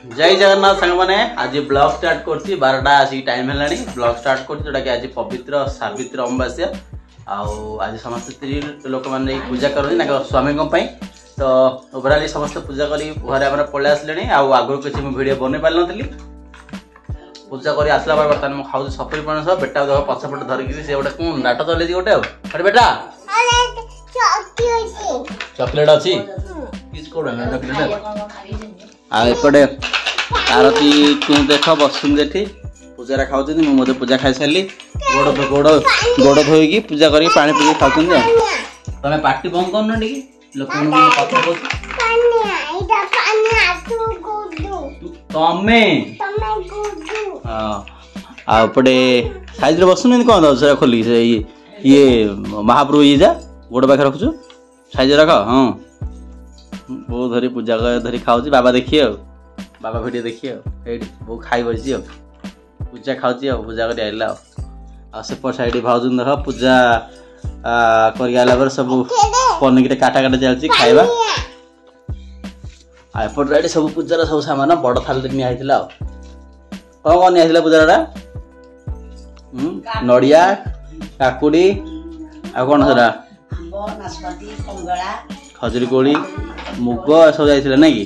जय जगन्नाथ सांग मैंने आज ब्लॉग स्टार्ट करछि 12टा आसी टाइम हेलानी ब्लॉग स्टार्ट करछि जोटा कि आज पवित्र सावित्री अमावास्या आज समस्त स्त्री लोक मैंने पूजा करनी स्वामी तो ओवराली समस्त पूजा करी घर पलि आसले आगु किसी वीडियो बन पारि नी पूजा कर आसला बर्तमान मुझे खाऊ सफरी पणस बेटा देख पछपट धरिक से गोटे कौन नाट चल गोटे अरे बेटा चॉकलेट अच्छी एपटे आरती तू देख बसुन देठी पूजा खाऊ मुझे पूजा खाई सारी गोड़ गोड़ गोड़ धोईकी पूजा कर पानी पी खाऊ तमें पार्टी बंद करना टी लोक आपटे साइज बसुन कौन दे खोली ये महाप्रभु ये जा गोड़ पाखे रखुचु साइज रख हाँ बो धरी पूजा धरी खाऊ बाबा देखिए बाबा भिडियो देखिए बो खाई बसी पूजा खाऊ पूजा कर आइला सेपट साइड भाउजन देख पूजा कर सब पनिर काटा काटा चलती खाइबा एपट साइड सब पूजार सब सामान बड़ थाली निया कौन कौन निया पूजार नड़िया काकुड़ी आ कौन सरा खजुरी कोड़ी मुग सब जाइए ना कि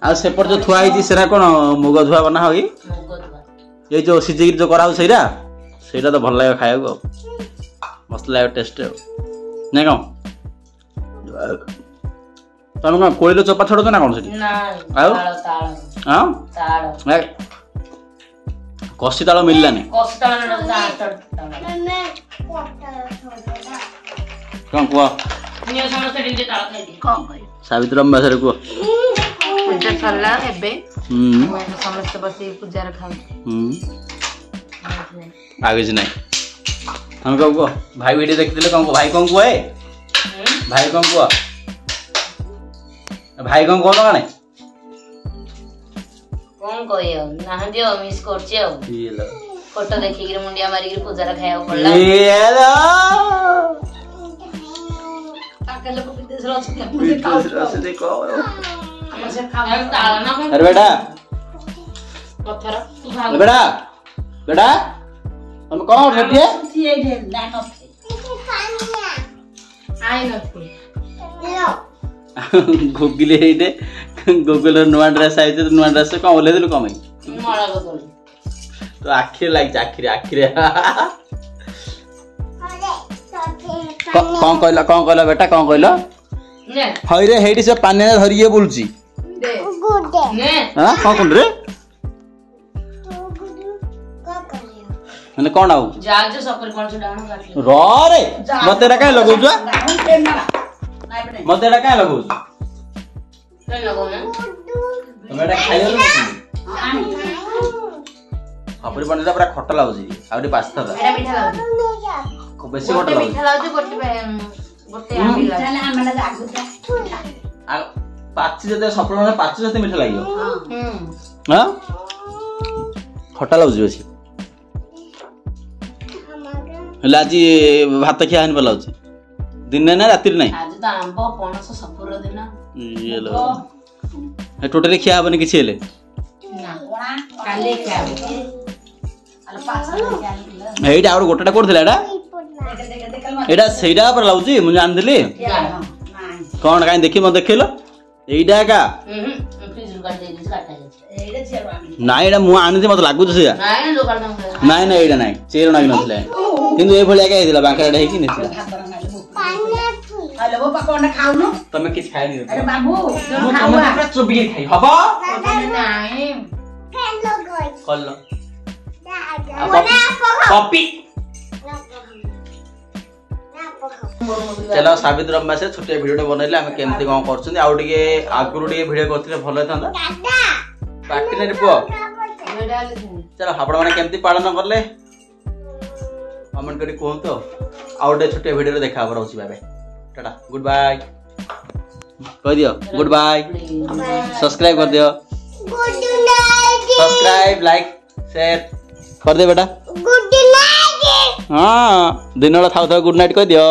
आ सेपट जो थुआ है कौन मुग धुआ बना हो ये जो सीझे जो करा सहीटा तो भल लगे खाया मस्त लगे टेस्ट ना कौन तुम कौन कोड़ी चोपा छड़ ना कौन से कषि ताल मिललानी कौन कह सावित्री अमावास्या कह पूजा सरला एबे समस्त बसी पूजा खाऊ आगे नहीं हम कह भाई वीडियो देखते कौन भाई कौन कह भाई कौन कह भाई कौन कौन कौन कौन कहियो नाहंदी मिस करछि फोटो देखि मुंडिया मारी पूजा खाया पड़ला अरे बेटा बेटा बेटा तुम कौन गुगिले गुगल नुआ ड्रेस आई नुआ ड्रेस कौन ओल्ले कम तो आखिर लगी आखिर कौन कहला बेटा कौन कहला हई रे हेडी से पानी धरिए बुलची हां कौन कोन रे माने कौन आउ जा जो सफर कोन से डाउन काट रो रे मते एटा काहे लगौ छ मते एटा काहे लगौ छ नहीं लगौ ना तुम एटा खाइयो खपरी बनेला पूरा खट्टा लागुची आउडी पास्ता एटा मीठा लागुची खूब बेसी खट्टा लागुची मीठा लागुची गोटे आंबी लागुची हमरा लागुची आ पाची जते सफल ने पाची जते मीठा लागियो हां खट्टा लागुची बेसी लाजी भात खिया हन पलाउची दिन ना रातिर नहीं आज तो आंबो पणस सफर दिन ये लो ए टोटली खिया बने किछि हेले ना काले खिया अल पास खिया एटा और गोटाटा कोथला एटा सेटा पर लाउची मु जान दिली कौन काई देखि म देखिलो एटा का फ्रिज रू काट दे काटा एटा चेरो आनी ना एटा मु आनी मत लागु छ नाइ लोकल दम नाइ ना एटा नाइ चेरो नाइ नथले किंतु ए भलिया का हेला बांकराडा हेकी नथला हेलो बाबा कोन खाउनु तमे किछ खाइ नि अरे बाबू जो खाउआ पूरा चोबी खाइ हबो नाइ कल्लो कॉपी चलो सावित्री अमावास्या छोटे वीडियो बनैले हम केमती कोन करछन आउटिके आगुरु टिके वीडियो करथिले भलो थांदा पार्टी ने पो चलो आपण माने केमती पालन करले कमेंट करी कहूं तो आउटे छोटे वीडियो देखा पर होछि बाय टाटा गुड बाय कह दियो गुड बाय सब्सक्राइब कर दियो good night subscribe like share कर दे बेटा गुड नाइट हां दिन वाला थाउ गुड नाइट कह दियो।